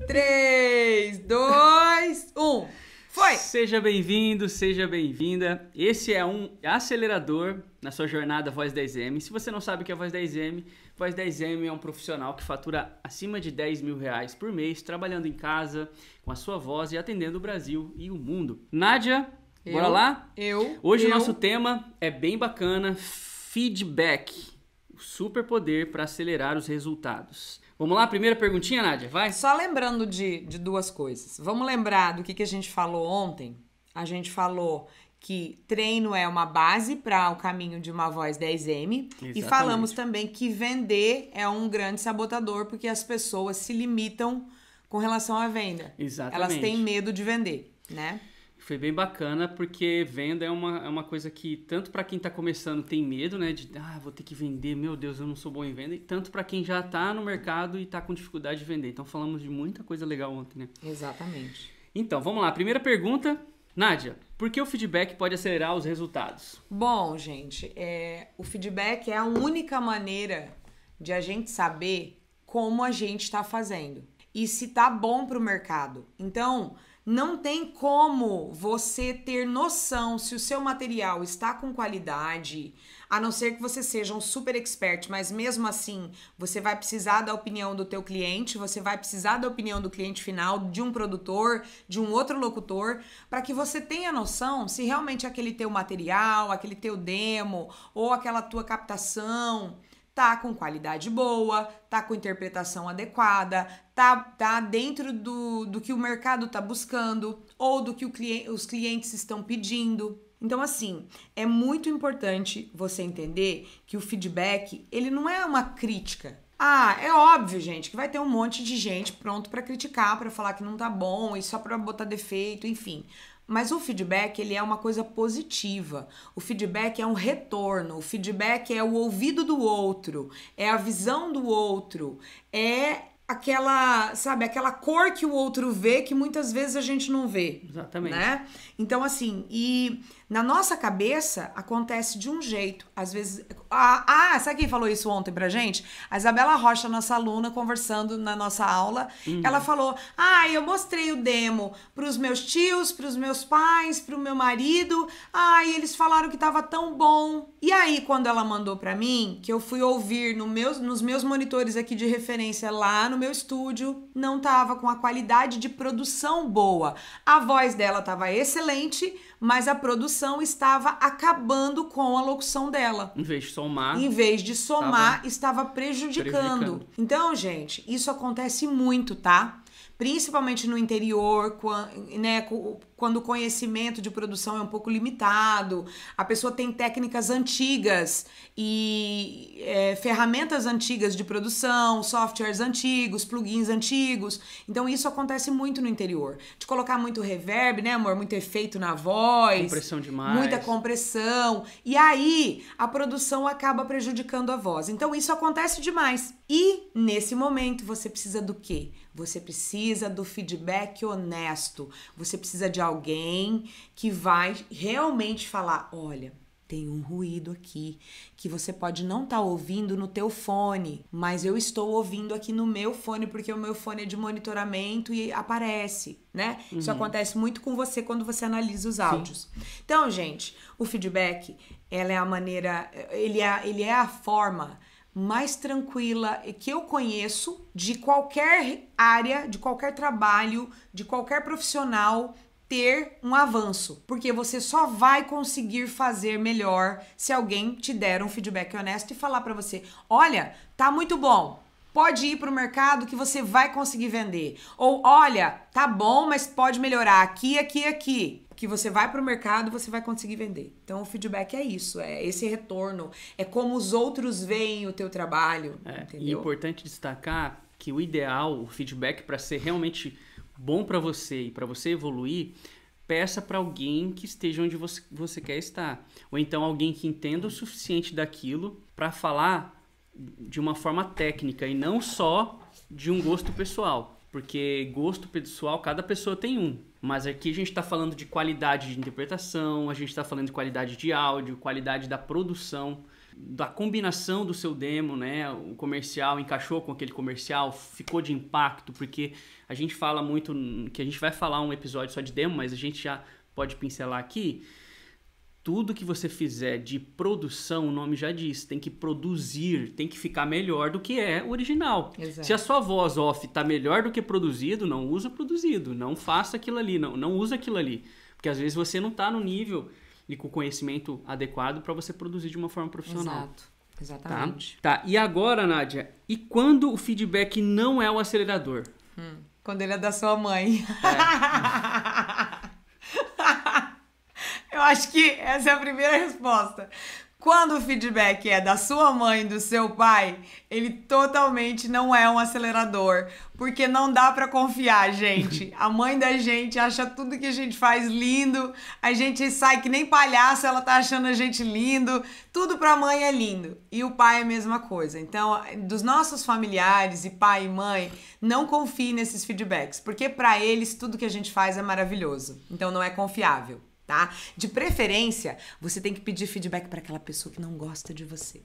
3, 2, 1. Foi! Seja bem-vindo, seja bem-vinda. Esse é um acelerador na sua jornada Voz 10M. Se você não sabe o que é Voz 10M, Voz 10M é um profissional que fatura acima de R$10 mil por mês, trabalhando em casa, com a sua voz e atendendo o Brasil e o mundo. Nádia, bora lá? Hoje o nosso tema é bem bacana, feedback. O superpoder para acelerar os resultados. Vamos lá, primeira perguntinha, Nádia, vai? Só lembrando de duas coisas. Vamos lembrar do que a gente falou ontem? A gente falou que treino é uma base para o caminho de uma voz 10M. Exatamente. E falamos também que vender é um grande sabotador, porque as pessoas se limitam com relação à venda. Exatamente. Elas têm medo de vender, né? Foi bem bacana, porque venda é uma coisa que tanto para quem está começando tem medo, né? De, vou ter que vender, meu Deus, eu não sou bom em venda. E tanto para quem já está no mercado e está com dificuldade de vender. Então falamos de muita coisa legal ontem, né? Exatamente. Então, vamos lá. Primeira pergunta, Nádia, por que o feedback pode acelerar os resultados? Bom, gente, o feedback é a única maneira de a gente saber como a gente está fazendo e se tá bom para o mercado. Então, não tem como você ter noção se o seu material está com qualidade, a não ser que você seja um super expert, mas mesmo assim você vai precisar da opinião do teu cliente, você vai precisar da opinião do cliente final, de um produtor, de um outro locutor, para que você tenha noção se realmente aquele teu material, aquele teu demo ou aquela tua captação tá com qualidade boa, tá com interpretação adequada, tá dentro do que o mercado tá buscando ou do que os clientes estão pedindo. Então, assim, é muito importante você entender que o feedback, ele não é uma crítica. É óbvio, gente, que vai ter um monte de gente pronto para criticar, para falar que não tá bom e só para botar defeito, enfim. Mas o feedback, ele é uma coisa positiva. O feedback é um retorno. O feedback é o ouvido do outro. É a visão do outro. É aquela cor que o outro vê que muitas vezes a gente não vê. Exatamente. Né? Então, assim, e na nossa cabeça acontece de um jeito. Às vezes... sabe quem falou isso ontem pra gente? A Isabela Rocha, nossa aluna, conversando na nossa aula. Ela falou, eu mostrei o demo pros meus tios, pros meus pais, pro meu marido. E eles falaram que tava tão bom. E aí, quando ela mandou pra mim, que eu fui ouvir nos meus monitores aqui de referência lá no meu estúdio, não tava com a qualidade de produção boa. A voz dela tava excelente, mas a produção estava acabando com a locução dela. Em vez de somar, estava prejudicando. Então, gente, isso acontece muito, tá? Principalmente no interior, quando o conhecimento de produção é um pouco limitado, a pessoa tem técnicas antigas e ferramentas antigas de produção, softwares antigos, plugins antigos. Então isso acontece muito no interior. De colocar muito reverb, né, amor? Muito efeito na voz. Compressão demais. Muita compressão. E aí a produção acaba prejudicando a voz. Então isso acontece demais. E nesse momento você precisa do quê? Você precisa do feedback honesto. Você precisa de alguém que vai realmente falar, olha, tem um ruído aqui que você pode não estar ouvindo no teu fone, mas eu estou ouvindo aqui no meu fone, porque o meu fone é de monitoramento e aparece, né? Isso acontece muito com você quando você analisa os áudios. Sim. Então, gente, o feedback, ela é a maneira, ele é a forma mais tranquila que eu conheço de qualquer área, de qualquer trabalho, de qualquer profissional ter um avanço, porque você só vai conseguir fazer melhor se alguém te der um feedback honesto e falar pra você, olha, tá muito bom, pode ir pro mercado que você vai conseguir vender, ou olha, tá bom, mas pode melhorar aqui, aqui, aqui, que você vai pro mercado, você vai conseguir vender. Então o feedback é isso, é esse retorno, é como os outros veem o teu trabalho, entendeu? E é importante destacar que o ideal, o feedback, para ser realmente bom para você e para você evoluir, peça para alguém que esteja onde você quer estar. Ou então alguém que entenda o suficiente daquilo para falar de uma forma técnica e não só de um gosto pessoal. Porque gosto pessoal, cada pessoa tem um. Mas aqui a gente está falando de qualidade de interpretação, a gente está falando de qualidade de áudio, qualidade da produção. da combinação do seu demo, né? O comercial encaixou com aquele comercial, ficou de impacto, porque a gente fala muito, que a gente vai falar um episódio só de demo, mas a gente já pode pincelar aqui. Tudo que você fizer de produção, o nome já diz, tem que produzir, tem que ficar melhor do que é o original. Exato. Se a sua voz off tá melhor do que produzido, não usa produzido, não faça aquilo ali, não usa aquilo ali. Porque às vezes você não tá no nível e com o conhecimento adequado para você produzir de uma forma profissional. Exato, exatamente. Tá, e agora, Nádia, e quando o feedback não é o acelerador? Quando ele é da sua mãe. É. Eu acho que essa é a primeira resposta. Quando o feedback é da sua mãe, do seu pai, ele totalmente não é um acelerador, porque não dá pra confiar, gente. A mãe da gente acha tudo que a gente faz lindo, a gente sai que nem palhaço, ela tá achando a gente lindo, tudo pra mãe é lindo. E o pai é a mesma coisa. Então, dos nossos familiares e pai e mãe, não confie nesses feedbacks, porque pra eles tudo que a gente faz é maravilhoso. Então não é confiável. Tá? De preferência, você tem que pedir feedback para aquela pessoa que não gosta de você.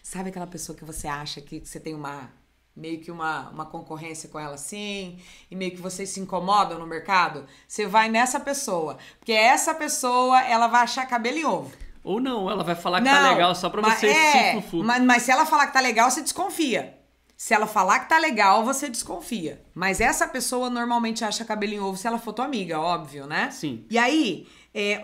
Sabe aquela pessoa que você acha que você tem meio que uma concorrência com ela assim, e meio que vocês se incomodam no mercado? Você vai nessa pessoa, porque essa pessoa, ela vai achar cabelo em ovo. Ou não, ela vai falar que tá legal só pra você se fufu. Mas se ela falar que tá legal, você desconfia. Se ela falar que tá legal, você desconfia. Mas essa pessoa normalmente acha cabelo em ovo se ela for tua amiga, óbvio, né? Sim. E aí,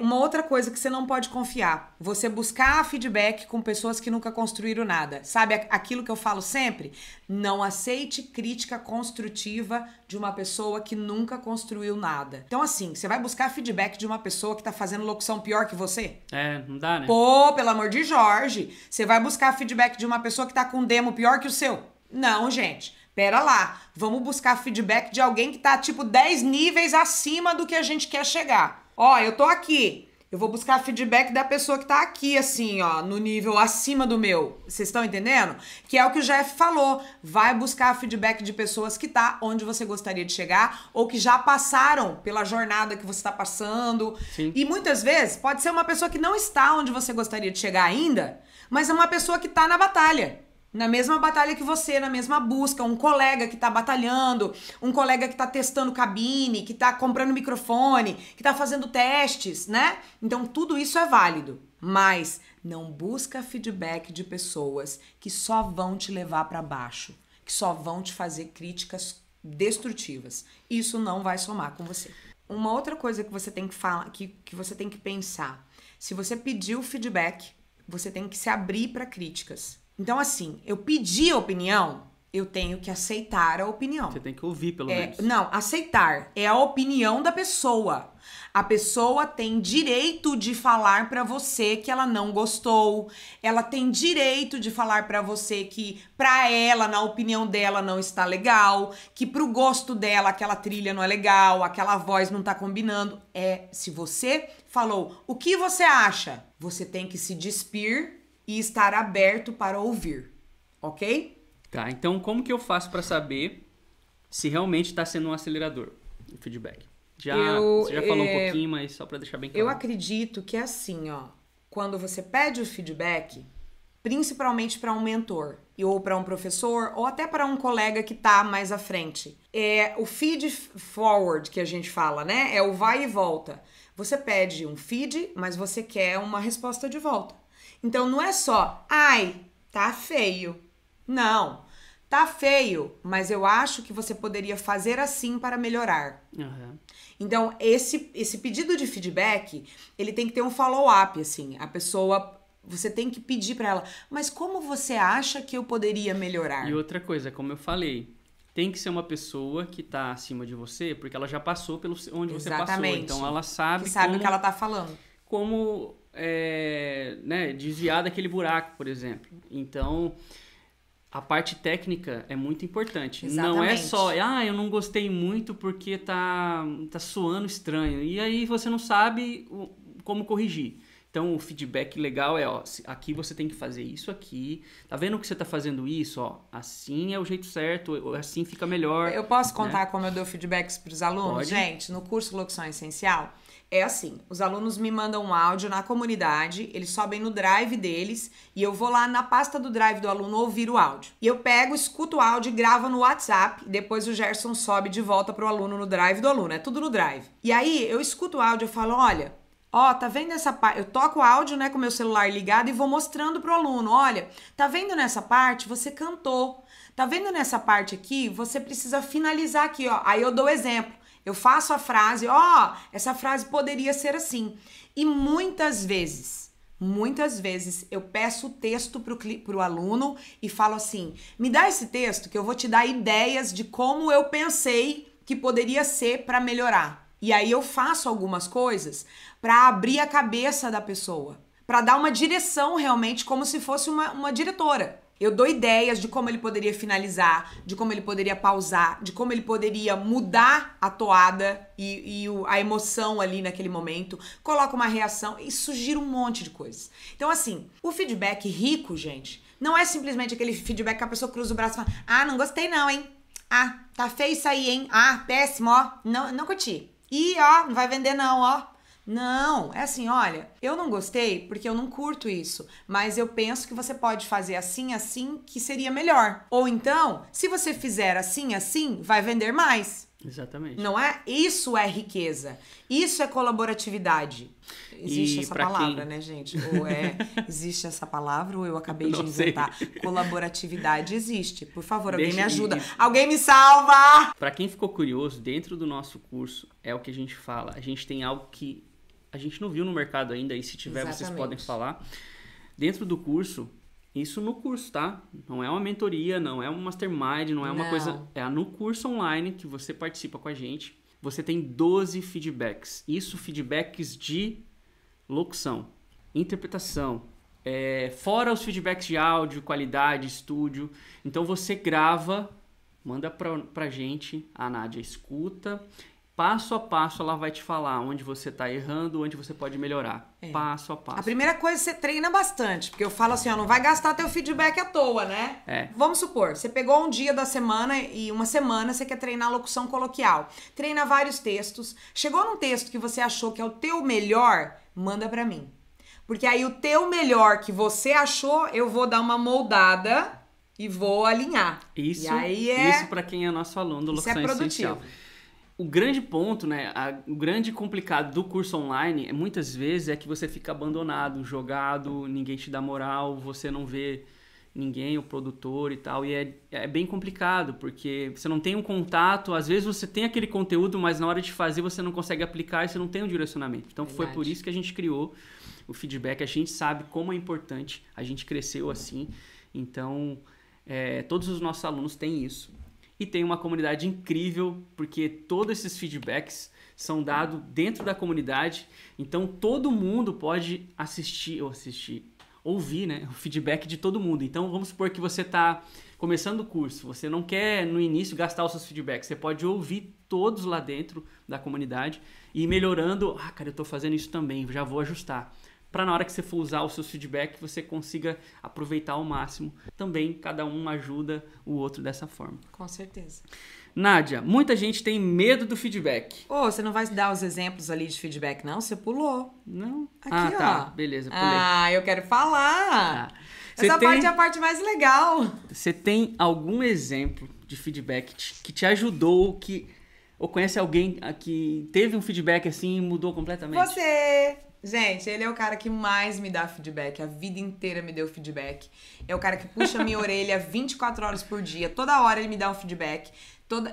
uma outra coisa que você não pode confiar. Você buscar feedback com pessoas que nunca construíram nada. Sabe aquilo que eu falo sempre? Não aceite crítica construtiva de uma pessoa que nunca construiu nada. Então assim, você vai buscar feedback de uma pessoa que tá fazendo locução pior que você? Não dá, né? Pô, pelo amor de Jorge. Você vai buscar feedback de uma pessoa que tá com um demo pior que o seu? Não, gente, pera lá, vamos buscar feedback de alguém que tá tipo 10 níveis acima do que a gente quer chegar. Ó, eu tô aqui, eu vou buscar feedback da pessoa que tá aqui assim, ó, no nível acima do meu. Vocês estão entendendo? Que é o que o Jeff falou, vai buscar feedback de pessoas que tá onde você gostaria de chegar ou que já passaram pela jornada que você tá passando. Sim. E muitas vezes pode ser uma pessoa que não está onde você gostaria de chegar ainda, mas é uma pessoa que tá na batalha. Na mesma batalha que você, na mesma busca, um colega que tá batalhando, um colega que tá testando cabine, que tá comprando microfone, que tá fazendo testes, né? Então tudo isso é válido, mas não busca feedback de pessoas que só vão te levar pra baixo, que só vão te fazer críticas destrutivas. Isso não vai somar com você. Uma outra coisa que você tem que falar, que você tem que pensar, se você pediu feedback, você tem que se abrir para críticas. Então, assim, eu pedi a opinião, eu tenho que aceitar a opinião. Você tem que ouvir, pelo menos. Não, aceitar é a opinião da pessoa. A pessoa tem direito de falar pra você que ela não gostou. Ela tem direito de falar pra você que pra ela, na opinião dela, não está legal. Que pro gosto dela, aquela trilha não é legal, aquela voz não tá combinando. Se você falou, o que você acha? Você tem que se despir e estar aberto para ouvir, ok? Tá, então como que eu faço para saber se realmente está sendo um acelerador, o feedback? Você já falou um pouquinho, mas só para deixar bem claro. Eu acredito que é assim, ó, quando você pede o feedback, principalmente para um mentor, ou para um professor, ou até para um colega que tá mais à frente, o feed forward que a gente fala, né? É o vai e volta. Você pede um feed, mas você quer uma resposta de volta. Então não é só, ai, tá feio. Não, tá feio, mas eu acho que você poderia fazer assim para melhorar. Uhum. Então esse pedido de feedback, ele tem que ter um follow-up, assim. A pessoa, você tem que pedir para ela, mas como você acha que eu poderia melhorar? E outra coisa, como eu falei, tem que ser uma pessoa que tá acima de você, porque ela já passou pelo onde você passou. Então ela sabe o que ela tá falando. Como desviar daquele buraco, por exemplo. Então, a parte técnica é muito importante. Exatamente. Não é só, eu não gostei muito porque tá soando estranho. E aí você não sabe como corrigir. Então, o feedback legal é, ó, aqui você tem que fazer isso aqui. Tá vendo que você tá fazendo isso? Ó, assim é o jeito certo, assim fica melhor. Eu posso contar como eu dou feedbacks pros alunos? Pode. Gente, no curso Locução Essencial, é assim, os alunos me mandam um áudio na comunidade, eles sobem no drive deles e eu vou lá na pasta do drive do aluno ouvir o áudio. E eu pego, escuto o áudio e gravo no WhatsApp, e depois o Gerson sobe de volta pro aluno no drive do aluno, é tudo no drive. E aí, eu escuto o áudio e falo, olha... Ó, tá vendo essa parte? Eu toco o áudio, né, com o meu celular ligado e vou mostrando pro aluno. Olha, tá vendo nessa parte? Você cantou. Tá vendo nessa parte aqui? Você precisa finalizar aqui, ó. Aí eu dou exemplo. Eu faço a frase, ó, essa frase poderia ser assim. E muitas vezes eu peço o texto pro aluno e falo assim, me dá esse texto que eu vou te dar ideias de como eu pensei que poderia ser para melhorar. E aí eu faço algumas coisas para abrir a cabeça da pessoa, para dar uma direção realmente, como se fosse uma diretora. Eu dou ideias de como ele poderia finalizar, de como ele poderia pausar, de como ele poderia mudar a toada e a emoção ali naquele momento. Coloco uma reação e sugiro um monte de coisas. Então, assim, o feedback rico, gente, não é simplesmente aquele feedback que a pessoa cruza o braço e fala, ah, não gostei não, hein? Ah, tá feio isso aí, hein? Ah, péssimo, ó. Não curti. Ih, ó, não vai vender não, ó. Não, é assim, olha, eu não gostei porque eu não curto isso, mas eu penso que você pode fazer assim, assim, que seria melhor. Ou então, se você fizer assim, assim, vai vender mais. Exatamente. Não é? Isso é riqueza. Isso é colaboratividade. Existe essa palavra, né, gente? Ou existe essa palavra ou eu acabei de inventar? Colaboratividade existe. Por favor, alguém me ajuda. Alguém me salva! Para quem ficou curioso, dentro do nosso curso, é o que a gente fala. A gente tem algo que a gente não viu no mercado ainda, e se tiver, exatamente, vocês podem falar. Dentro do curso, isso no curso, tá? Não é uma mentoria, não é um mastermind, não é uma coisa... É no curso online que você participa com a gente. Você tem 12 feedbacks. Isso, feedbacks de locução, interpretação, fora os feedbacks de áudio, qualidade, estúdio. Então você grava, manda pra gente, a Nádia escuta... Passo a passo ela vai te falar onde você tá errando, onde você pode melhorar. Passo a passo. A primeira coisa, você treina bastante, porque eu falo assim, ó, não vai gastar teu feedback à toa, né? Vamos supor, você pegou um dia da semana e uma semana você quer treinar locução coloquial. Treina vários textos. Chegou num texto que você achou que é o teu melhor, manda pra mim. Porque aí o teu melhor que você achou, eu vou dar uma moldada e vou alinhar. Isso, e aí isso pra quem é nosso aluno do Locução Essencial. O grande ponto, né, o grande complicado do curso online, muitas vezes, é que você fica abandonado, jogado, ninguém te dá moral, você não vê ninguém, o produtor e tal, e é bem complicado, porque você não tem um contato, às vezes você tem aquele conteúdo, mas na hora de fazer você não consegue aplicar e você não tem um direcionamento. Então foi por isso que a gente criou o feedback, a gente sabe como é importante, a gente cresceu assim, então todos os nossos alunos têm isso. E tem uma comunidade incrível, porque todos esses feedbacks são dados dentro da comunidade. Então, todo mundo pode ouvir, né, o feedback de todo mundo. Então, vamos supor que você está começando o curso. Você não quer, no início, gastar os seus feedbacks. Você pode ouvir todos lá dentro da comunidade e ir melhorando. Ah, cara, eu estou fazendo isso também, já vou ajustar. Para na hora que você for usar os seus feedbacks, você consiga aproveitar ao máximo. Também, cada um ajuda o outro dessa forma. Com certeza. Nádia, muita gente tem medo do feedback. Você não vai dar os exemplos ali de feedback, não? Você pulou. Não? Aqui, tá. Beleza, pulei. Eu quero falar. Essa parte é a parte mais legal. Você tem algum exemplo de feedback que te ajudou, ou conhece alguém que teve um feedback assim e mudou completamente? Você... Gente, ele é o cara que mais me dá feedback, a vida inteira me deu feedback. É o cara que puxa minha orelha 24 horas por dia, toda hora ele me dá um feedback.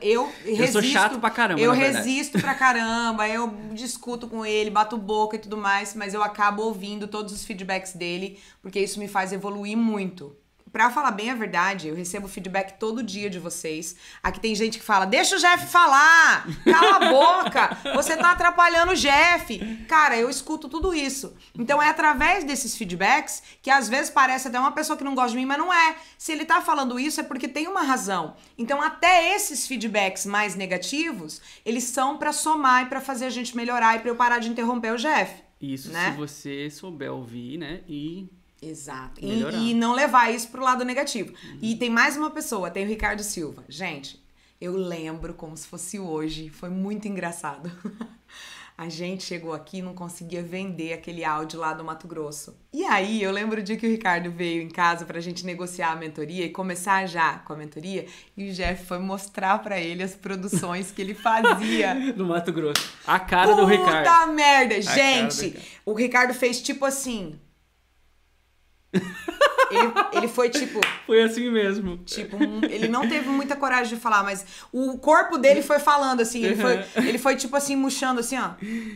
Eu sou chato pra caramba, eu resisto pra caramba, eu discuto com ele, bato boca e tudo mais, mas eu acabo ouvindo todos os feedbacks dele, porque isso me faz evoluir muito. Pra falar bem a verdade, eu recebo feedback todo dia de vocês. Aqui tem gente que fala, deixa o Jeff falar, cala a boca, você tá atrapalhando o Jeff. Cara, eu escuto tudo isso. Então é através desses feedbacks que às vezes parece até uma pessoa que não gosta de mim, mas não é. Se ele tá falando isso é porque tem uma razão. Então até esses feedbacks mais negativos, eles são pra somar e pra fazer a gente melhorar e pra eu parar de interromper o Jeff. Isso, né? se você souber ouvir, né? Exato. Melhorar. E não levar isso pro lado negativo. E tem mais uma pessoa, tem o Ricardo Silva. Gente, eu lembro como se fosse hoje. Foi muito engraçado. A gente chegou aqui e não conseguia vender aquele áudio lá do Mato Grosso. E aí, eu lembro o dia que o Ricardo veio em casa pra gente negociar a mentoria e começar já com a mentoria. E o Jeff foi mostrar pra ele as produções que ele fazia. No Mato Grosso. A cara do Ricardo. Puta merda! A Gente, cara do o Ricardo fez tipo assim... Ele foi tipo... Foi assim mesmo. Ele não teve muita coragem de falar, mas o corpo dele foi falando, assim. Ele foi tipo assim, murchando assim, ó.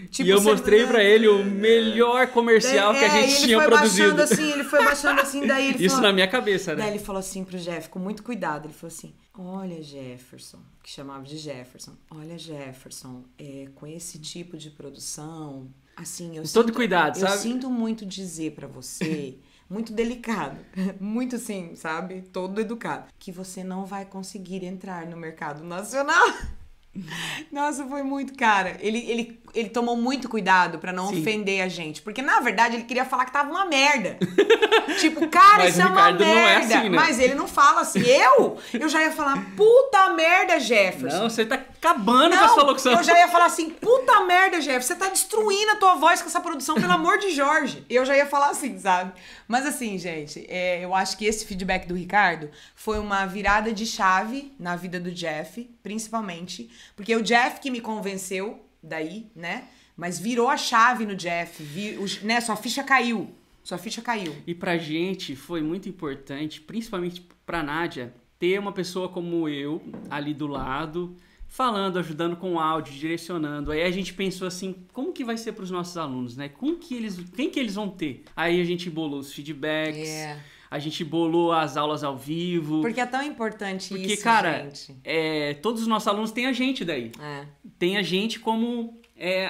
Tipo, E eu mostrei pra ele o melhor comercial que a gente tinha produzido. Ele foi baixando assim, daí ele Isso falou... na minha cabeça, né? Daí ele falou assim pro Jeff, com muito cuidado, ele falou assim, olha, Jefferson, que chamava de Jefferson, olha, Jefferson, com esse tipo de produção, assim, Todo cuidado, sabe? Eu sinto muito dizer pra você... Muito delicado, muito assim, sabe? Todo educado. Que você não vai conseguir entrar no mercado nacional. Nossa, foi muito, cara. Ele tomou muito cuidado pra não ofender a gente. Porque, na verdade, ele queria falar que tava uma merda. Tipo, cara, Mas isso é uma merda. Não é assim, né? Mas ele não fala assim. Eu já ia falar, puta merda, Jefferson. Não, você tá acabando com a sua locução. Eu já ia falar assim, puta merda, Jefferson. Você tá destruindo a tua voz com essa produção, pelo amor de Jorge. Eu já ia falar assim, sabe? Mas assim, gente, eu acho que esse feedback do Ricardo foi uma virada de chave na vida do Jeff, principalmente. Porque o Jeff que me convenceu daí, né? Mas virou a chave no Jeff, né? Sua ficha caiu. E pra gente foi muito importante, principalmente pra Nádia, ter uma pessoa como eu ali do lado, falando, ajudando com o áudio, direcionando. Aí a gente pensou assim, como que vai ser pros nossos alunos, né? Quem que eles vão ter? Aí a gente bolou os feedbacks. A gente bolou as aulas ao vivo. Porque é tão importante isso, porque, cara, gente. Todos os nossos alunos têm a gente daí. Tem a gente como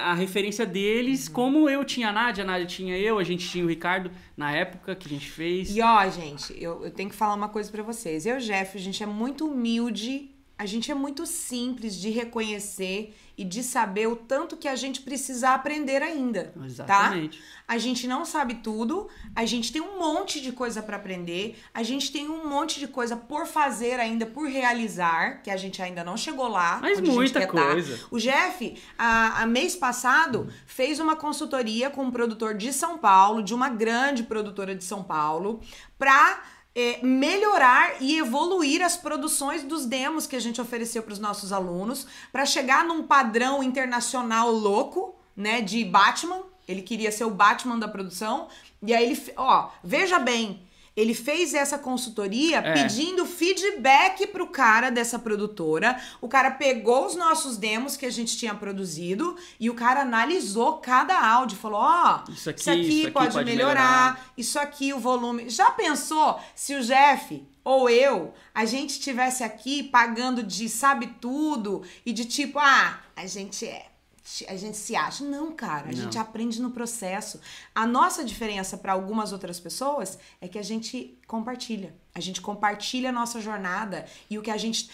a referência deles, como eu tinha a Nádia tinha eu, a gente tinha o Ricardo na época que a gente fez. E ó, gente, eu tenho que falar uma coisa pra vocês. Eu e o Jeff, a gente é muito humilde, a gente é muito simples de reconhecer e de saber o tanto que a gente precisa aprender ainda. Exatamente. Tá? A gente não sabe tudo, a gente tem um monte de coisa pra aprender, a gente tem um monte de coisa por fazer ainda, por realizar, que a gente ainda não chegou lá. Mas muita coisa. O Jeff, a mês passado, fez uma consultoria com um produtor de São Paulo, de uma grande produtora de São Paulo, pra... melhorar e evoluir as produções dos demos que a gente ofereceu para os nossos alunos, para chegar num padrão internacional louco, né, de Batman. Ele queria ser o Batman da produção. E aí ele, veja bem, ele fez essa consultoria pedindo feedback pro cara dessa produtora. O cara pegou os nossos demos que a gente tinha produzido e o cara analisou cada áudio. Falou, isso aqui pode melhorar. Isso aqui, o volume... Já pensou se o Jeff ou a gente estivesse aqui pagando de sabe tudo e de tipo, a gente se acha. Não, cara, a gente aprende no processo. A nossa diferença para algumas outras pessoas é que a gente compartilha. A gente compartilha a nossa jornada e o que a gente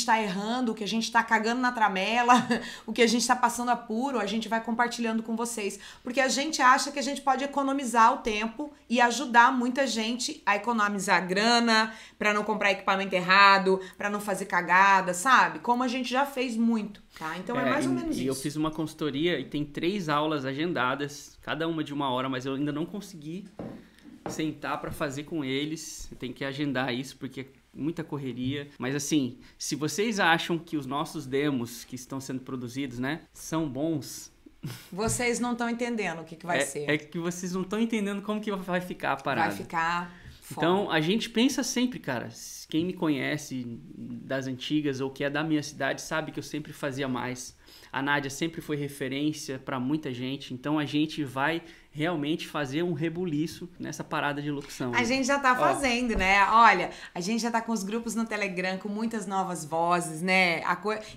tá errando, o que a gente tá cagando na tramela, o que a gente tá passando apuro, a gente vai compartilhando com vocês. Porque a gente acha que a gente pode economizar o tempo e ajudar muita gente a economizar grana, pra não comprar equipamento errado, pra não fazer cagada, sabe? Como a gente já fez muito, tá? Então é mais ou menos isso. E eu fiz uma consultoria e tem 3 aulas agendadas, cada uma de 1 hora, mas eu ainda não consegui sentar pra fazer com eles. Tem que agendar isso porque é muita correria. Mas assim, se vocês acham que os nossos demos que estão sendo produzidos, né, são bons... Vocês não estão entendendo o que vai ser. É que vocês não estão entendendo como que vai ficar a parada. Vai ficar foda. Então, a gente pensa sempre, cara, quem me conhece das antigas ou que é da minha cidade sabe que eu sempre fazia mais. A Nádia sempre foi referência pra muita gente, então a gente vai realmente fazer um rebuliço nessa parada de locução. A gente já tá fazendo, né? Olha, a gente já tá com os grupos no Telegram, com muitas novas vozes, né?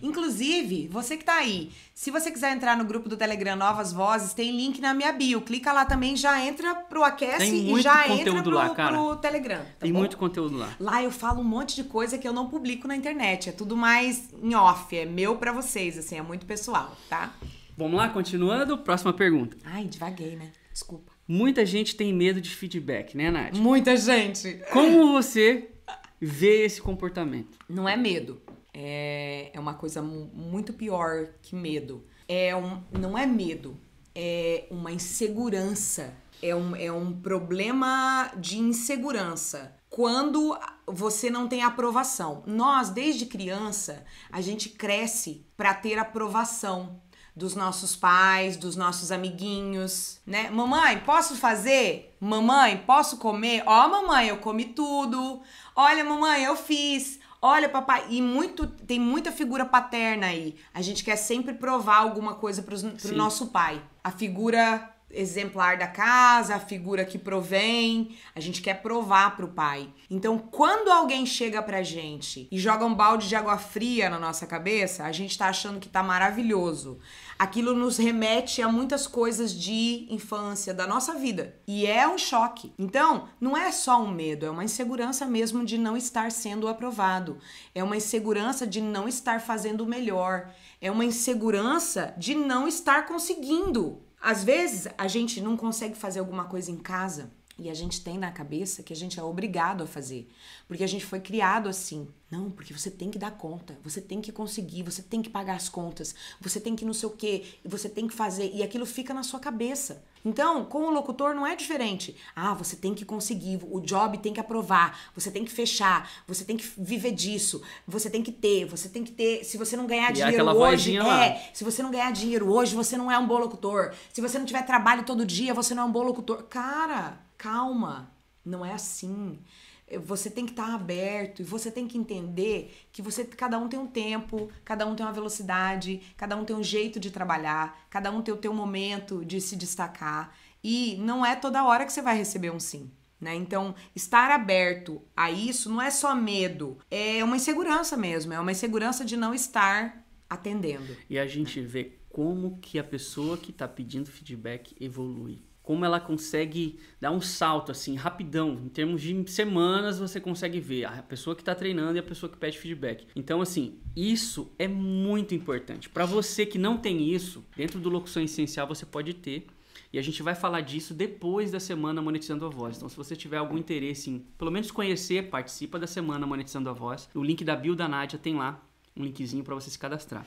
Inclusive, você que tá aí, se você quiser entrar no grupo do Telegram Novas Vozes, tem link na minha bio. Clica lá também, já entra pro Aquece e já entra pro Telegram. Tá tem bom? muito conteúdo lá. Lá eu falo um monte de coisa que eu não publico na internet. É tudo mais em off, é meu pra vocês, assim, é muito pessoal, tá? Vamos lá, continuando. Próxima pergunta. Ai, devaguei, né? Desculpa. Muita gente tem medo de feedback, né, Nath? Muita gente. Como você vê esse comportamento? Não é medo. É uma coisa muito pior que medo. Não é medo. É uma insegurança. É um problema de insegurança. Quando você não tem aprovação. Nós, desde criança, a gente cresce para ter aprovação dos nossos pais, dos nossos amiguinhos, né? Mamãe, posso fazer? Mamãe, posso comer? Ó, mamãe, eu comi tudo. Olha, mamãe, eu fiz. Olha, papai. E tem muita figura paterna aí. A gente quer sempre provar alguma coisa pro nosso pai. A figura exemplar da casa, a figura que provém, a gente quer provar pro pai. Então, quando alguém chega pra gente e joga um balde de água fria na nossa cabeça, a gente tá achando que tá maravilhoso. Aquilo nos remete a muitas coisas de infância, da nossa vida. E é um choque. Então, não é só um medo, é uma insegurança mesmo de não estar sendo aprovado. É uma insegurança de não estar fazendo o melhor. É uma insegurança de não estar conseguindo. Às vezes, a gente não consegue fazer alguma coisa em casa e a gente tem na cabeça que a gente é obrigado a fazer, porque a gente foi criado assim. Não, porque você tem que dar conta, você tem que conseguir, você tem que pagar as contas, você tem que não sei o quê, você tem que fazer, e aquilo fica na sua cabeça. Então, com o locutor não é diferente. Ah, você tem que conseguir, o job tem que aprovar, você tem que fechar, você tem que viver disso, você tem que ter, se você não ganhar dinheiro hoje, se você não ganhar dinheiro hoje, você não é um bom locutor. Se você não tiver trabalho todo dia, você não é um bom locutor. Cara, calma, não é assim. Você tem que estar aberto e você tem que entender que cada um tem um tempo, cada um tem uma velocidade, cada um tem um jeito de trabalhar, cada um tem o teu momento de se destacar e não é toda hora que você vai receber um sim, né? Então, estar aberto a isso não é só medo, é uma insegurança mesmo, é uma insegurança de não estar atendendo. E a gente vê como que a pessoa que está pedindo feedback evolui. Como ela consegue dar um salto assim, rapidão, em termos de semanas você consegue ver a pessoa que está treinando e a pessoa que pede feedback. Então assim, isso é muito importante. Para você que não tem isso, dentro do Locução Essencial você pode ter. E a gente vai falar disso depois da Semana Monetizando a Voz. Então se você tiver algum interesse em, pelo menos conhecer, participa da Semana Monetizando a Voz. O link da bio da Nádia tem lá um linkzinho para você se cadastrar.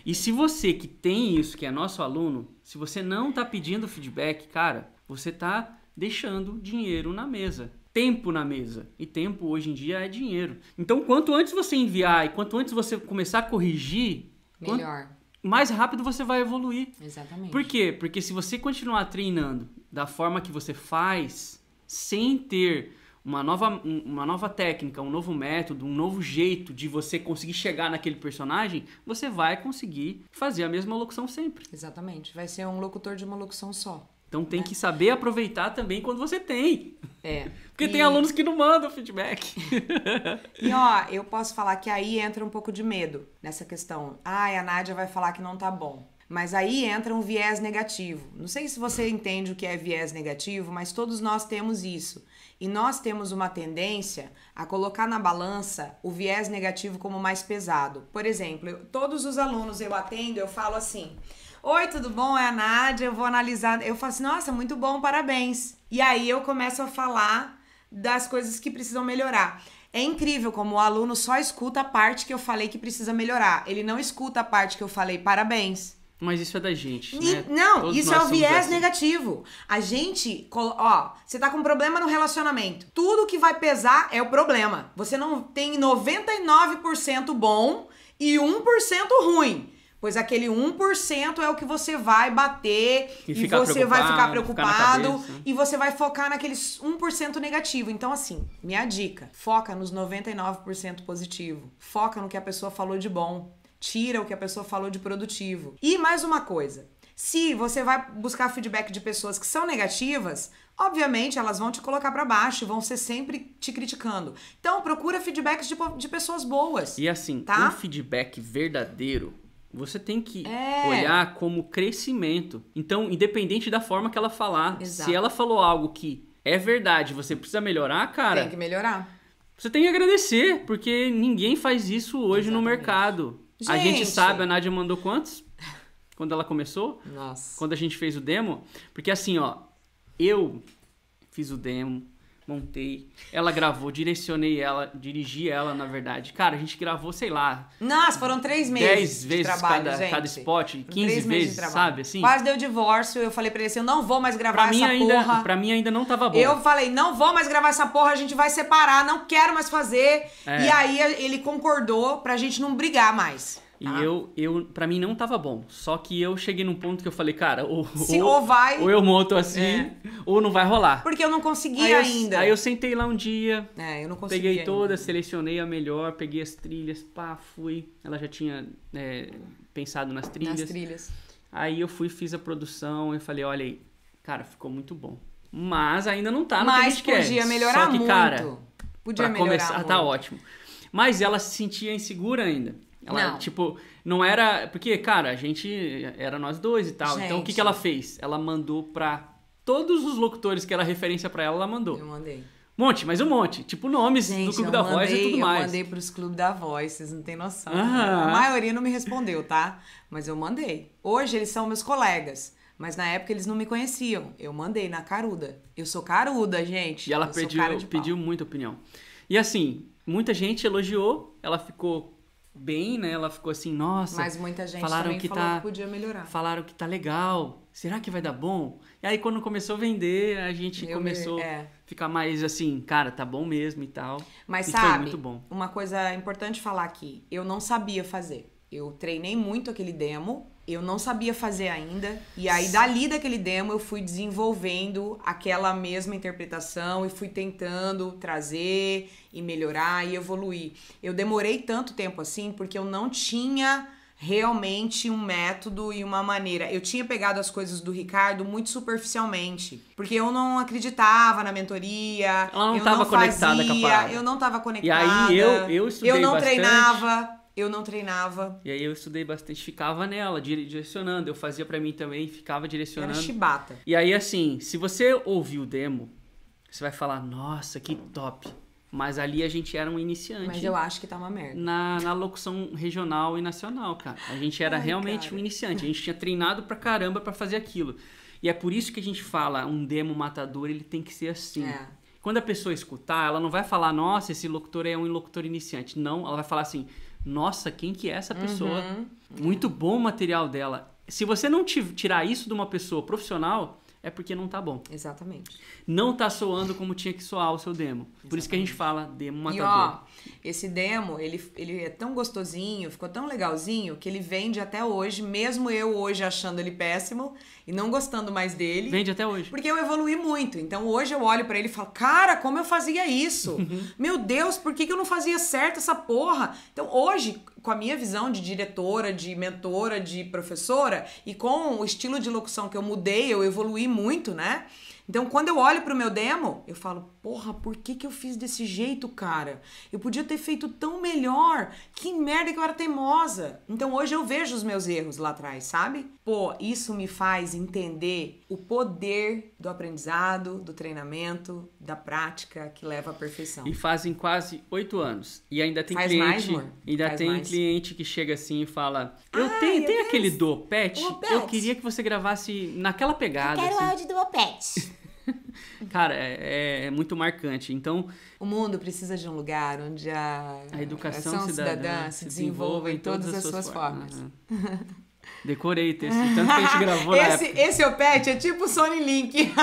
E se você que tem isso, que é nosso aluno, se você não tá pedindo feedback, cara, você tá deixando dinheiro na mesa. Tempo na mesa. E tempo hoje em dia é dinheiro. Então, quanto antes você enviar e quanto antes você começar a corrigir, melhor. Mais rápido você vai evoluir. Exatamente. Por quê? Porque se você continuar treinando da forma que você faz, sem ter uma nova técnica, um novo método, um novo jeito de você conseguir chegar naquele personagem, você vai conseguir fazer a mesma locução sempre. Exatamente. Vai ser um locutor de uma locução só. Então tem que saber aproveitar também quando você tem. Porque E tem alunos que não mandam feedback. E ó, eu posso falar que aí entra um pouco de medo nessa questão. A Nádia vai falar que não tá bom. Mas aí entra um viés negativo. Não sei se você entende o que é viés negativo, mas todos nós temos isso. E nós temos uma tendência a colocar na balança o viés negativo como mais pesado. Por exemplo, todos os alunos eu atendo, eu falo assim: oi, tudo bom? É a Nádia, eu vou analisar. Eu falo assim: nossa, muito bom, parabéns. E aí eu começo a falar das coisas que precisam melhorar. É incrível como o aluno só escuta a parte que eu falei que precisa melhorar. Ele não escuta a parte que eu falei parabéns. Mas isso é da gente, né? Não, Todos isso nós é o somos viés assim. negativo. A gente, ó, você tá com um problema no relacionamento. Tudo que vai pesar é o problema. Você não tem 99% bom e 1% ruim. Pois aquele 1% é o que você vai bater e você vai ficar preocupado e você vai focar naqueles 1% negativo. Então, assim, minha dica, foca nos 99% positivo. Foca no que a pessoa falou de bom. Tira o que a pessoa falou de produtivo. E mais uma coisa, se você vai buscar feedback de pessoas que são negativas, obviamente elas vão te colocar pra baixo, vão ser sempre te criticando. Então procura feedbacks de pessoas boas. E assim, tá? Um feedback verdadeiro, você tem que olhar como crescimento. Então, independente da forma que ela falar, Exato. se ela falou algo que é verdade, você precisa melhorar, cara... Tem que melhorar. Você tem que agradecer, porque ninguém faz isso hoje no mercado. A gente sabe, a Nádia mandou quantos? quando ela começou, Nossa. quando a gente fez o demo. Porque assim, ó, eu fiz o demo, montei, ela gravou, direcionei ela, dirigi ela, na verdade. Cara, a gente gravou, sei lá, Nossa, foram 3 meses 10 de vezes trabalho, cada gente. spot, Foram 15 3 meses de vezes, trabalho. sabe, assim? Quase deu divórcio, eu falei pra ele assim, eu não vou mais gravar essa porra. Pra mim ainda não tava bom. Eu falei, não vou mais gravar essa porra, a gente vai separar, não quero mais fazer. É. E aí ele concordou pra gente não brigar mais. E pra mim não tava bom. Só que eu cheguei num ponto que eu falei, cara, ou eu monto assim, ou não vai rolar. Porque eu não conseguia ainda. Aí eu sentei lá um dia, eu não conseguia peguei ainda. todas, selecionei a melhor, peguei as trilhas, pá, fui. Ela já tinha pensado nas trilhas. Aí eu fui, fiz a produção e falei, olha aí, cara, ficou muito bom. Mas ainda não tá no que a gente quer. Mas podia melhorar Só que, muito. cara, Podia pra melhorar começar, muito. tá ótimo. Mas ela se sentia insegura ainda. Ela, Não. tipo, não era... Porque, cara, a gente era nós dois e tal. Então, o que ela fez? Ela mandou pra todos os locutores que era referência pra ela, ela mandou. Eu mandei. Mas um monte. Tipo, nomes do Clube da Voz e tudo mais. Eu mandei pros Clube da Voz, vocês não têm noção. Ah. A maioria não me respondeu, tá? Mas eu mandei. Hoje eles são meus colegas. Mas na época eles não me conheciam. Eu mandei na caruda. Eu sou caruda, gente. E ela Eu sou cara de pau. pediu muita opinião. E assim, muita gente elogiou. Ela ficou bem, né? Ela ficou assim, nossa... Mas muita gente falaram também que falou que podia melhorar. Falaram que tá legal. Será que vai dar bom? E aí, quando começou a vender, a gente começou a ficar mais assim, cara, tá bom mesmo e tal. Mas e sabe, foi muito bom. uma coisa importante falar aqui. Eu não sabia fazer. Eu treinei muito aquele demo. Eu não sabia fazer ainda. E aí, dali daquele demo, eu fui desenvolvendo aquela mesma interpretação e fui tentando trazer e melhorar e evoluir. Eu demorei tanto tempo assim porque eu não tinha realmente um método e uma maneira. Eu tinha pegado as coisas do Ricardo muito superficialmente, porque eu não acreditava na mentoria, ela não estava conectada com a parada. Eu não estava conectada. E aí eu estudei eu não bastante. Eu não treinava. E aí eu estudei bastante, ficava nela, direcionando. Eu fazia pra mim também, ficava direcionando. Era chibata. E aí assim, se você ouvir o demo, você vai falar, nossa, que top. Mas ali a gente era um iniciante. Mas eu acho que tá uma merda. Na locução regional e nacional, cara. A gente era realmente um iniciante. A gente tinha treinado pra caramba pra fazer aquilo. E é por isso que a gente fala, um demo matador, ele tem que ser assim. Quando a pessoa escutar, ela não vai falar, nossa, esse locutor é um locutor iniciante. Não, ela vai falar assim, nossa, quem que é essa pessoa? Muito bom o material dela. Se você não tirar isso de uma pessoa profissional, é porque não tá bom. Exatamente. Não tá soando como tinha que soar o seu demo. Exatamente. Por isso que a gente fala demo matador. E ó, esse demo, ele é tão gostosinho, ficou tão legalzinho, que ele vende até hoje, mesmo eu hoje achando ele péssimo e não gostando mais dele. Vende até hoje. Porque eu evoluí muito. Então hoje eu olho pra ele e falo, cara, como eu fazia isso? Meu Deus, por que eu não fazia certo essa porra? Então hoje, com a minha visão de diretora, de mentora, de professora, e com o estilo de locução que eu mudei, eu evoluí muito, né? Então, quando eu olho pro meu demo, eu falo, porra, por que eu fiz desse jeito, cara? Eu podia ter feito tão melhor. Que merda que eu era teimosa. Então, hoje eu vejo os meus erros lá atrás, sabe? Pô, isso me faz entender o poder do aprendizado, do treinamento, da prática que leva à perfeição. E fazem quase 8 anos. E ainda tem Faz cliente... mais, amor? Ainda Faz tem mais. cliente que chega assim e fala, tem aquele do Opet? Eu queria que você gravasse naquela pegada. Eu quero assim. áudio do Opet. Cara, é muito marcante. Então, o mundo precisa de um lugar onde a educação ação cidadã se desenvolva em todas as suas formas. Decorei o texto, tanto que a gente gravou na época. Esse Opet é tipo o Sony Link.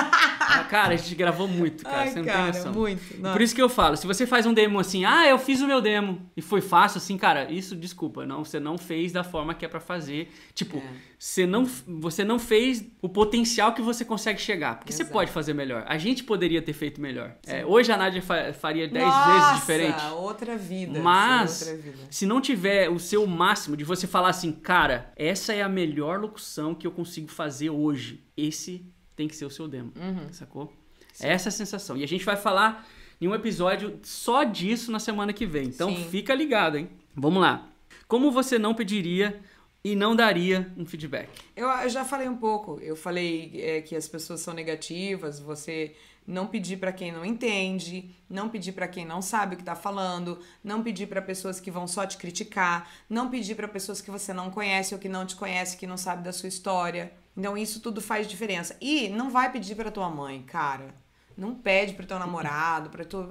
Cara, a gente gravou muito, cara. Ai, você não cara, tem noção. muito. Nossa. Por isso que eu falo, se você faz um demo assim, eu fiz o meu demo e foi fácil, assim, cara, isso, desculpa, não, você não fez da forma que é pra fazer. Tipo, você não fez o potencial que você consegue chegar. Porque você pode fazer melhor. A gente poderia ter feito melhor. Hoje a Nádia faria 10 vezes diferente. Outra vida. Mas, outra vida. se não tiver o seu máximo de você falar assim, cara, essa é a melhor locução que eu consigo fazer hoje. Esse tem que ser o seu demo, sacou? Sim. Essa é a sensação. E a gente vai falar em um episódio só disso na semana que vem. Então fica ligado, hein? Vamos lá. Como você não pediria e não daria um feedback? Eu já falei um pouco. Eu falei que as pessoas são negativas, você não pedir para quem não entende, não pedir para quem não sabe o que tá falando, não pedir para pessoas que vão só te criticar, não pedir para pessoas que você não conhece ou que não te conhece, que não sabe da sua história. Então isso tudo faz diferença. E não vai pedir para tua mãe, cara. Não pede pro teu namorado, pra tu...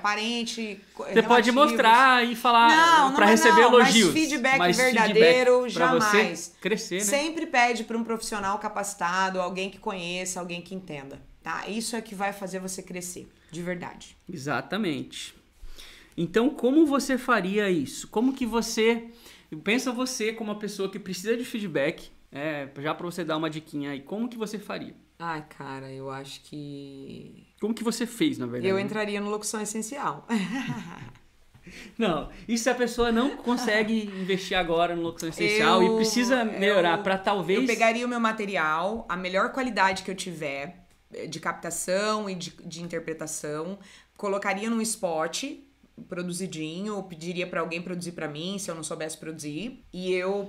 parente, você pode mostrar e falar para receber elogios. Mas verdadeiro, feedback jamais. Você crescer, né? Sempre pede para um profissional capacitado, alguém que conheça, alguém que entenda, tá? Isso é que vai fazer você crescer, de verdade. Exatamente. Então, como você faria isso? Como que você... Pensa você como uma pessoa que precisa de feedback, já para você dar uma diquinha aí, como que você faria? Ai, cara, eu acho que... Como que você fez, na verdade? Eu entraria no Locução Essencial. Não, e se a pessoa não consegue investir agora no Locução Essencial e precisa melhorar para talvez... Eu pegaria o meu material, a melhor qualidade que eu tiver, de captação e de interpretação, colocaria num spot produzidinho, pediria pra alguém produzir pra mim, se eu não soubesse produzir.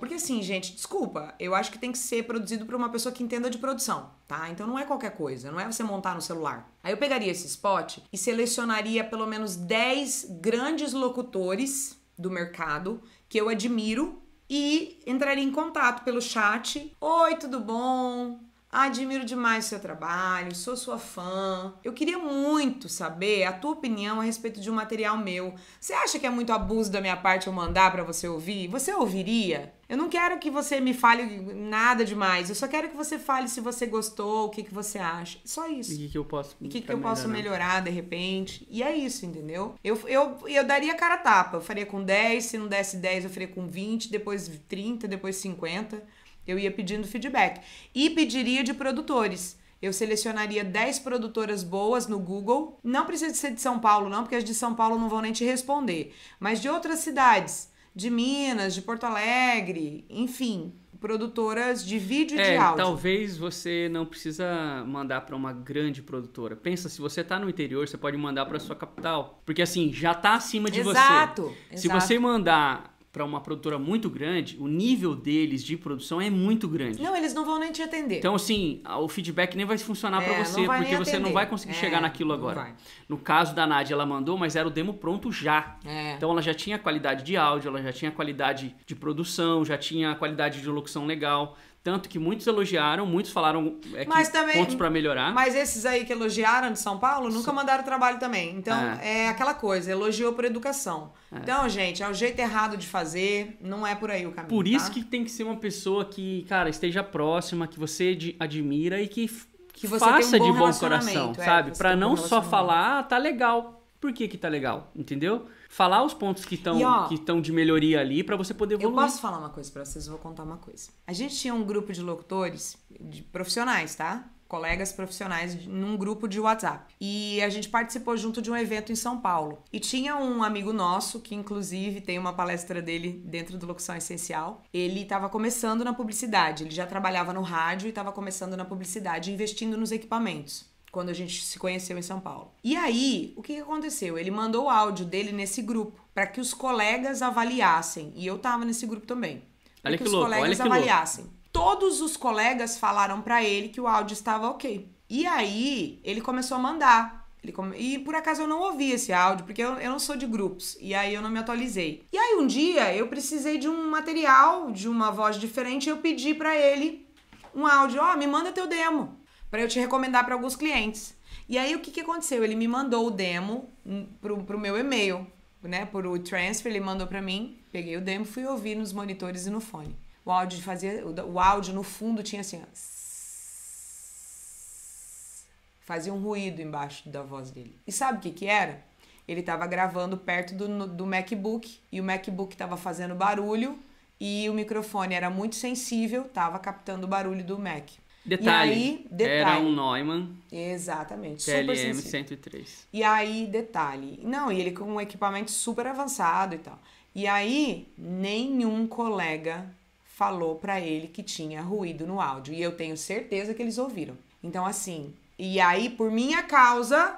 Porque assim, gente, desculpa, eu acho que tem que ser produzido por uma pessoa que entenda de produção, tá? Então não é qualquer coisa, não é você montar no celular. Aí eu pegaria esse spot e selecionaria pelo menos 10 grandes locutores do mercado que eu admiro e entraria em contato pelo chat. Oi, tudo bom? Admiro demais o seu trabalho, sou sua fã. Eu queria muito saber a tua opinião a respeito de um material meu. Você acha que é muito abuso da minha parte eu mandar pra você ouvir? Você ouviria? Eu não quero que você me fale nada demais. Eu só quero que você fale se você gostou, o que você acha. Só isso. E o que eu posso melhorar de repente. E é isso, entendeu? Eu daria cara a tapa. Eu faria com 10, se não desse 10 eu faria com 20, depois 30, depois 50. Eu ia pedindo feedback. E pediria de produtores. Eu selecionaria 10 produtoras boas no Google. Não precisa ser de São Paulo, não, porque as de São Paulo não vão nem te responder. Mas de outras cidades. De Minas, de Porto Alegre, enfim. Produtoras de vídeo e de áudio. Talvez você não precisa mandar para uma grande produtora. Pensa, se você tá no interior, você pode mandar para sua capital. Porque assim, já tá acima de você. Exato. Se você mandar para uma produtora muito grande, o nível deles de produção é muito grande. Não, eles não vão nem te atender. Então, assim, o feedback nem vai funcionar para você, porque você não vai conseguir chegar naquilo agora. No caso da Nádia, ela mandou, mas era o demo pronto já. Então, ela já tinha qualidade de áudio, ela já tinha qualidade de produção, já tinha qualidade de locução legal. Tanto que muitos elogiaram, muitos falaram pontos para melhorar. Mas esses aí que elogiaram de São Paulo nunca mandaram trabalho também. Então, é aquela coisa, elogiou por educação. Então, gente, é o jeito errado de fazer, não é por aí o caminho. Por isso que tem que ser uma pessoa que, cara, esteja próxima, que você admira e que você faça tem um de bom coração, sabe? Para não só falar, tá legal. Por que tá legal? Entendeu? Falar os pontos que estão de melhoria ali para você poder evoluir. Eu posso falar uma coisa para vocês, vou contar uma coisa. A gente tinha um grupo de locutores, de profissionais, tá? Colegas profissionais num grupo de WhatsApp. E a gente participou junto de um evento em São Paulo. E tinha um amigo nosso, que inclusive tem uma palestra dele dentro do Locução Essencial. Ele estava começando na publicidade, ele já trabalhava no rádio e estava começando na publicidade, investindo nos equipamentos. Quando a gente se conheceu em São Paulo. E aí, o que aconteceu? Ele mandou o áudio dele nesse grupo, para que os colegas avaliassem. E eu tava nesse grupo também. Para que os colegas avaliassem. Todos os colegas falaram para ele que o áudio estava ok. E aí, ele começou a mandar. E por acaso eu não ouvi esse áudio, porque eu não sou de grupos. E aí eu não me atualizei. E aí um dia eu precisei de um material, de uma voz diferente, e eu pedi para ele um áudio. Me manda teu demo, para eu te recomendar para alguns clientes. E aí, o que aconteceu? Ele me mandou o demo pro meu e-mail, né? Por o transfer, ele mandou para mim. Peguei o demo, fui ouvir nos monitores e no fone. O áudio no fundo tinha assim, ó, fazia um ruído embaixo da voz dele. E sabe o que era? Ele estava gravando perto do MacBook, e o MacBook estava fazendo barulho, e o microfone era muito sensível, estava captando o barulho do Mac. Detalhe, era um Neumann. Exatamente. TLM 103. E aí, detalhe. Não, e ele com um equipamento super avançado e tal. E aí, nenhum colega falou pra ele que tinha ruído no áudio. E eu tenho certeza que eles ouviram. Então, assim... E aí, por minha causa...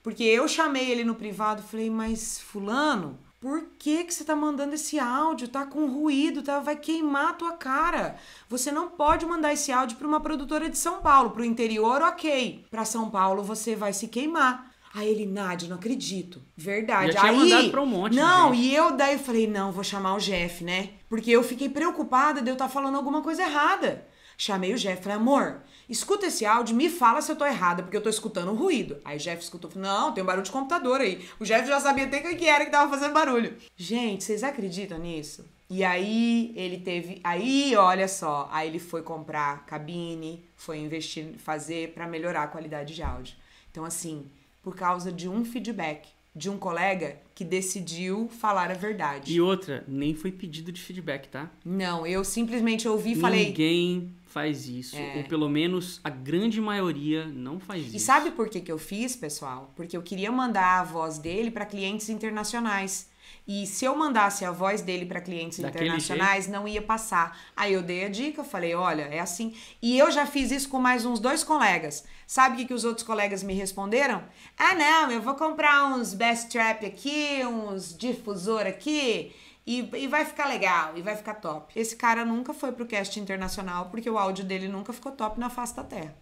Porque eu chamei ele no privado e falei, mas fulano... por que que você tá mandando esse áudio? Tá com ruído, tá? Vai queimar a tua cara. Você não pode mandar esse áudio para uma produtora de São Paulo. Pro interior, ok. Para São Paulo, você vai se queimar. Aí ele, Nádia, não acredito. Verdade. Já tinha mandado pra um monte não, de gente. E eu daí falei, não, vou chamar o Jeff, né? Porque eu fiquei preocupada de eu estar falando alguma coisa errada. Chamei o Jeff, falei, amor, escuta esse áudio, me fala se eu tô errada, porque eu tô escutando um ruído. Aí o Jeff escutou, falou, não, tem um barulho de computador aí. O Jeff já sabia até o que era que tava fazendo barulho. Gente, vocês acreditam nisso? E aí ele teve, aí olha só, aí ele foi comprar cabine, foi investir, fazer pra melhorar a qualidade de áudio. Então assim, por causa de um feedback de um colega que decidiu falar a verdade. E outra, nem foi pedido de feedback, tá? Não, eu simplesmente ouvi e falei... Ninguém faz isso, ou pelo menos a grande maioria não faz isso. E sabe por que eu fiz, pessoal? Porque eu queria mandar a voz dele para clientes internacionais. E se eu mandasse a voz dele para clientes internacionais, não ia passar. Aí eu dei a dica, falei, olha, é assim. E eu já fiz isso com mais uns 2 colegas. Sabe o que os outros colegas me responderam? Ah, não, eu vou comprar uns bass trap aqui, uns difusor aqui, e vai ficar legal, e vai ficar top. Esse cara nunca foi pro cast internacional, porque o áudio dele nunca ficou top na face da terra.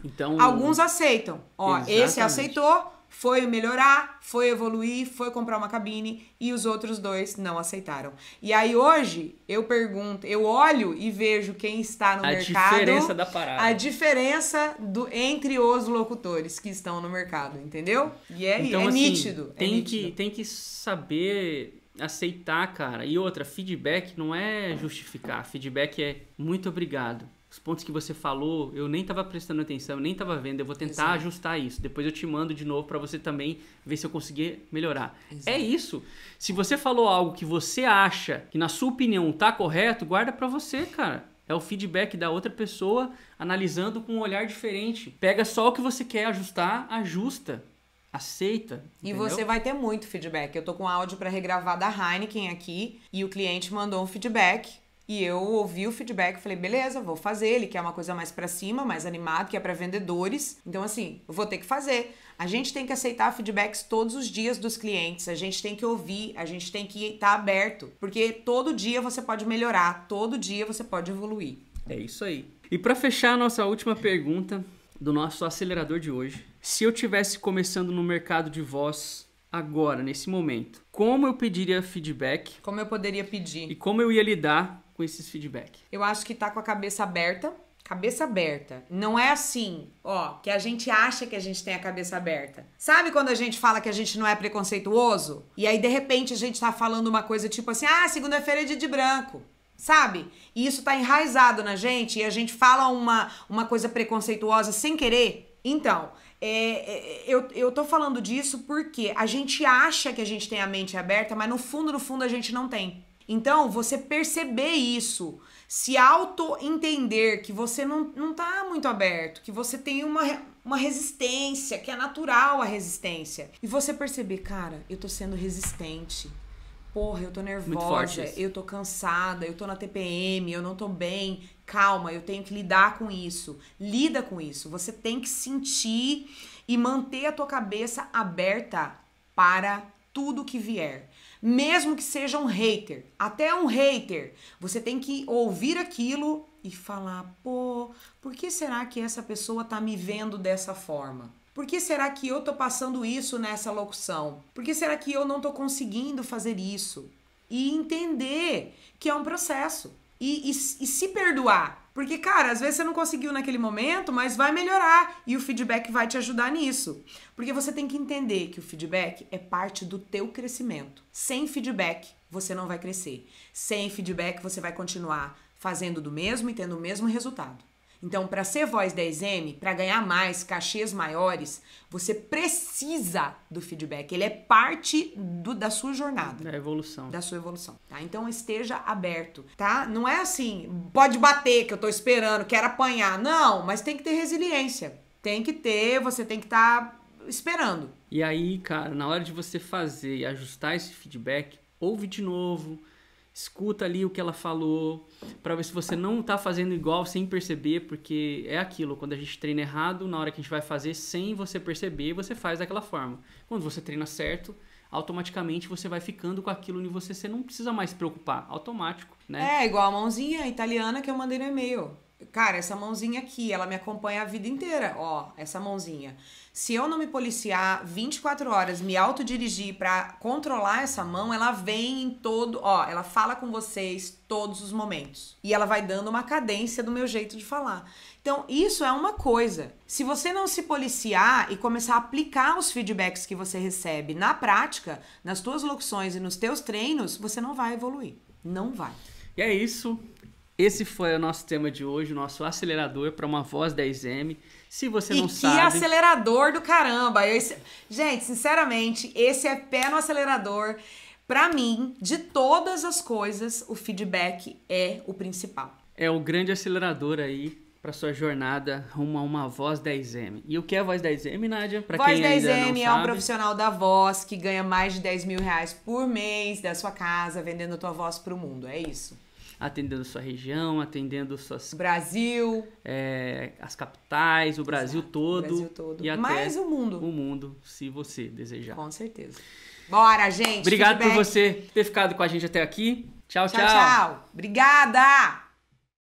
Então alguns aceitam. Ó, exatamente. Esse aceitou, foi melhorar, foi evoluir, foi comprar uma cabine, e os outros 2 não aceitaram. E aí hoje eu pergunto, eu olho e vejo quem está no mercado. A diferença da parada. A diferença entre os locutores que estão no mercado, entendeu? E então, é assim, nítido. Tem que saber aceitar, cara. E outra, feedback não é justificar. Feedback é muito obrigado. Os pontos que você falou, eu nem tava prestando atenção, eu nem tava vendo. Eu vou tentar ajustar isso. Depois eu te mando de novo pra você também ver se eu conseguir melhorar. Exato. É isso. Se você falou algo que você acha que na sua opinião tá correto, guarda pra você, cara. É o feedback da outra pessoa analisando com um olhar diferente. Pega só o que você quer ajustar, ajusta. Aceita. E entendeu? você vai ter muito feedback. Eu tô com áudio pra regravar da Heineken aqui e o cliente mandou um feedback e eu ouvi o feedback e falei, beleza, vou fazer. Ele quer uma coisa mais pra cima, mais animado, que é pra vendedores. Então assim, eu vou ter que fazer. A gente tem que aceitar feedbacks todos os dias dos clientes. A gente tem que ouvir, a gente tem que estar aberto. Porque todo dia você pode melhorar, todo dia você pode evoluir. É isso aí. E pra fechar a nossa última pergunta do nosso acelerador de hoje. Se eu tivesse começando no mercado de voz agora, nesse momento, como eu pediria feedback? Como eu poderia pedir? E como eu ia lidar com esses feedback? Eu acho que tá com a cabeça aberta. Cabeça aberta. Não é assim, ó, que a gente acha que a gente tem a cabeça aberta. Sabe quando a gente fala que a gente não é preconceituoso? E aí, de repente, a gente tá falando uma coisa tipo assim, ah, segunda-feira é dia de branco. Sabe? E isso tá enraizado na gente e a gente fala uma coisa preconceituosa sem querer. Então, eu tô falando disso porque a gente acha que a gente tem a mente aberta, mas no fundo a gente não tem. Então, você perceber isso, se auto-entender que você não tá muito aberto, que você tem uma resistência, que é natural a resistência. E você perceber, cara, eu tô sendo resistente. Porra, eu tô nervosa, eu tô cansada, eu tô na TPM, eu não tô bem. Calma, eu tenho que lidar com isso. Lida com isso. Você tem que sentir e manter a tua cabeça aberta para tudo que vier. Mesmo que seja um hater, até um hater, você tem que ouvir aquilo e falar, pô, por que será que essa pessoa tá me vendo dessa forma? Por que será que eu tô passando isso nessa locução? Por que será que eu não tô conseguindo fazer isso? E entender que é um processo. E se perdoar. Porque, cara, às vezes você não conseguiu naquele momento, mas vai melhorar. E o feedback vai te ajudar nisso. Porque você tem que entender que o feedback é parte do teu crescimento. Sem feedback, você não vai crescer. Sem feedback, você vai continuar fazendo do mesmo e tendo o mesmo resultado. Então, para ser Voz 10M, para ganhar mais, cachês maiores, você precisa do feedback. Ele é parte da sua jornada. Da evolução. Da sua evolução, tá? Então, esteja aberto, tá? Não é assim, pode bater que eu tô esperando, quero apanhar. Não, mas tem que ter resiliência. Tem que ter, você tem que estar esperando. E aí, cara, na hora de você fazer e ajustar esse feedback, ouve de novo, escuta ali o que ela falou, para ver se você não tá fazendo igual sem perceber, porque é aquilo, quando a gente treina errado, na hora que a gente vai fazer sem você perceber, você faz daquela forma. Quando você treina certo, automaticamente você vai ficando com aquilo em você não precisa mais se preocupar, automático, né? É, igual a mãozinha italiana que eu mandei no e-mail. Cara, essa mãozinha aqui, ela me acompanha a vida inteira. Ó, essa mãozinha. Se eu não me policiar 24 horas, me autodirigir pra controlar essa mão, ela vem em todo... Ó, ela fala com vocês todos os momentos. E ela vai dando uma cadência do meu jeito de falar. Então, isso é uma coisa. Se você não se policiar e começar a aplicar os feedbacks que você recebe na prática, nas tuas locuções e nos teus treinos, você não vai evoluir. Não vai. E é isso. Esse foi o nosso tema de hoje, o nosso acelerador para uma voz 10M. Se você não sabe... que acelerador do caramba! Gente, sinceramente, esse é pé no acelerador. Pra mim, de todas as coisas, o feedback é o principal. É o grande acelerador aí para sua jornada rumo a uma voz 10M. E o que é a voz 10M, Nádia? Pra Voz quem ainda não 10M é sabe. um profissional da voz que ganha mais de 10 mil reais por mês da sua casa, vendendo a tua voz pro mundo. É isso. Atendendo sua região, atendendo suas... Brasil. As capitais, o Brasil todo. O Brasil todo. E até mais o mundo. O mundo, se você desejar. Com certeza. Bora, gente. Obrigado feedback. por você ter ficado com a gente até aqui. Tchau, tchau. Tchau, tchau. Obrigada!